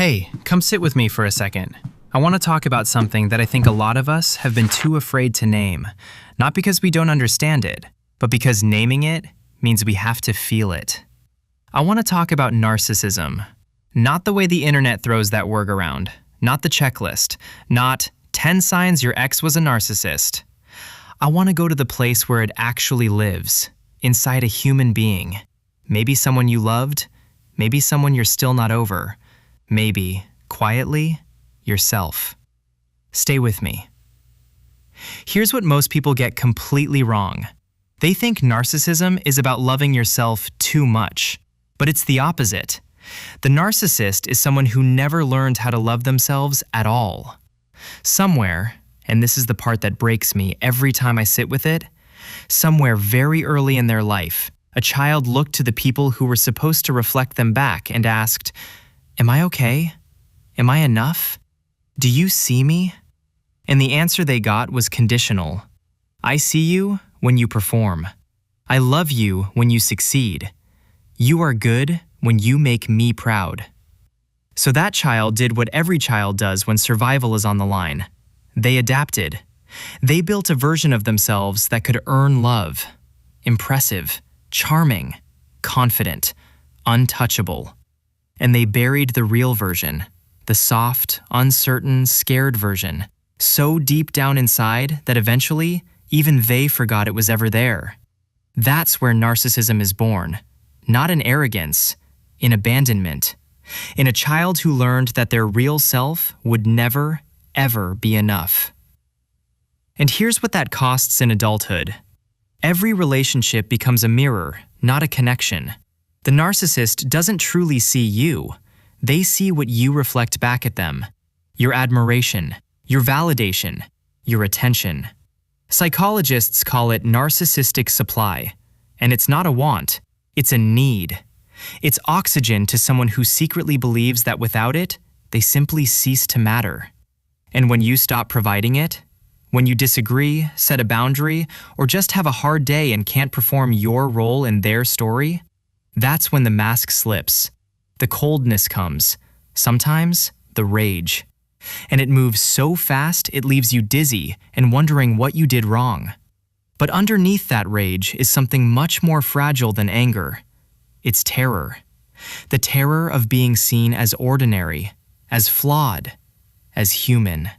Hey, come sit with me for a second. I want to talk about something that I think a lot of us have been too afraid to name, not because we don't understand it, but because naming it means we have to feel it. I want to talk about narcissism, not the way the internet throws that word around, not the checklist, not 10 signs your ex was a narcissist. I want to go to the place where it actually lives, inside a human being. Maybe someone you loved, maybe someone you're still not over, maybe, quietly, yourself. Stay with me. Here's what most people get completely wrong. They think narcissism is about loving yourself too much, but it's the opposite. The narcissist is someone who never learned how to love themselves at all. Somewhere, and this is the part that breaks me every time I sit with it, somewhere very early in their life, a child looked to the people who were supposed to reflect them back and asked, "Am I okay? Am I enough? Do you see me?" And the answer they got was conditional. I see you when you perform. I love you when you succeed. You are good when you make me proud. So that child did what every child does when survival is on the line. They adapted. They built a version of themselves that could earn love. Impressive, charming, confident, untouchable. And they buried the real version, the soft, uncertain, scared version, so deep down inside that eventually, even they forgot it was ever there. That's where narcissism is born, not in arrogance, in abandonment, in a child who learned that their real self would never, ever be enough. And here's what that costs in adulthood. Every relationship becomes a mirror, not a connection. The narcissist doesn't truly see you. They see what you reflect back at them. Your admiration, your validation, your attention. Psychologists call it narcissistic supply. And it's not a want, it's a need. It's oxygen to someone who secretly believes that without it, they simply cease to matter. And when you stop providing it, when you disagree, set a boundary, or just have a hard day and can't perform your role in their story, that's when the mask slips. The coldness comes, sometimes the rage. And it moves so fast it leaves you dizzy and wondering what you did wrong. But underneath that rage is something much more fragile than anger. It's terror. The terror of being seen as ordinary, as flawed, as human.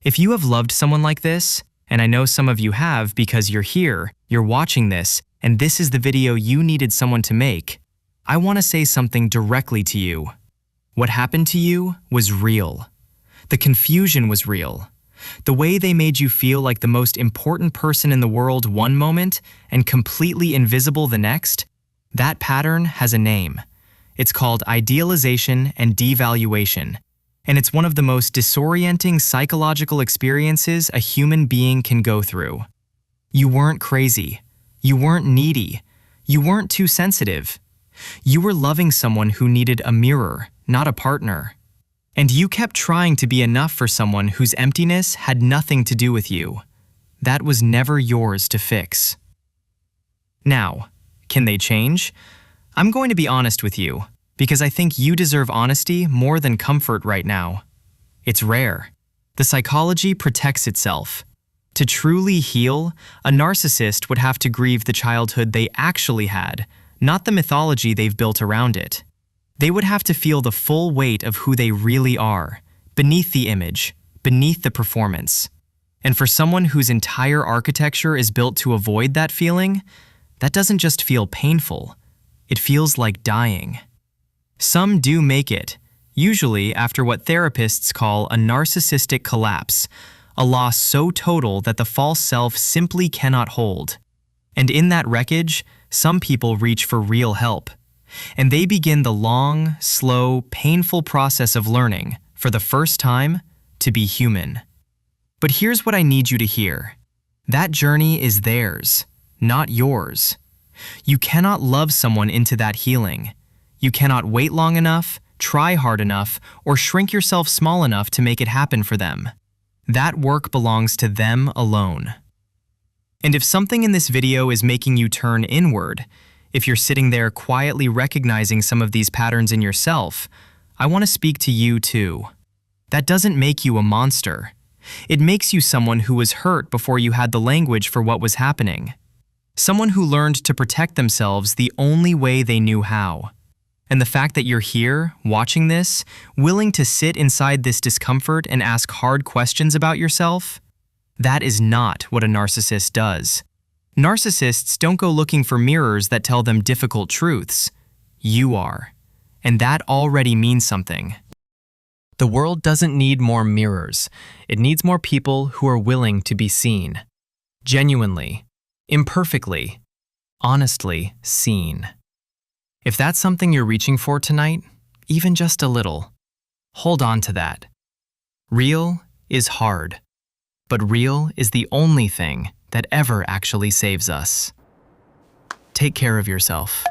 If you have loved someone like this, and I know some of you have because you're here, you're watching this, and this is the video you needed someone to make, I want to say something directly to you. What happened to you was real. The confusion was real. The way they made you feel like the most important person in the world one moment and completely invisible the next, that pattern has a name. It's called idealization and devaluation, and it's one of the most disorienting psychological experiences a human being can go through. You weren't crazy. You weren't needy. You weren't too sensitive. You were loving someone who needed a mirror, not a partner. And you kept trying to be enough for someone whose emptiness had nothing to do with you. That was never yours to fix. Now, can they change? I'm going to be honest with you, because I think you deserve honesty more than comfort right now. It's rare. The psychology protects itself. To truly heal, a narcissist would have to grieve the childhood they actually had, not the mythology they've built around it. They would have to feel the full weight of who they really are, beneath the image, beneath the performance. And for someone whose entire architecture is built to avoid that feeling, that doesn't just feel painful, it feels like dying. Some do make it, usually after what therapists call a narcissistic collapse, a loss so total that the false self simply cannot hold. And in that wreckage, some people reach for real help. And they begin the long, slow, painful process of learning, for the first time, to be human. But here's what I need you to hear. That journey is theirs, not yours. You cannot love someone into that healing. You cannot wait long enough, try hard enough, or shrink yourself small enough to make it happen for them. That work belongs to them alone. And if something in this video is making you turn inward, if you're sitting there quietly recognizing some of these patterns in yourself, I want to speak to you too. That doesn't make you a monster. It makes you someone who was hurt before you had the language for what was happening. Someone who learned to protect themselves the only way they knew how. And the fact that you're here, watching this, willing to sit inside this discomfort and ask hard questions about yourself, that is not what a narcissist does. Narcissists don't go looking for mirrors that tell them difficult truths. You are. And that already means something. The world doesn't need more mirrors. It needs more people who are willing to be seen. Genuinely, imperfectly, honestly seen. If that's something you're reaching for tonight, even just a little, hold on to that. Real is hard, but real is the only thing that ever actually saves us. Take care of yourself.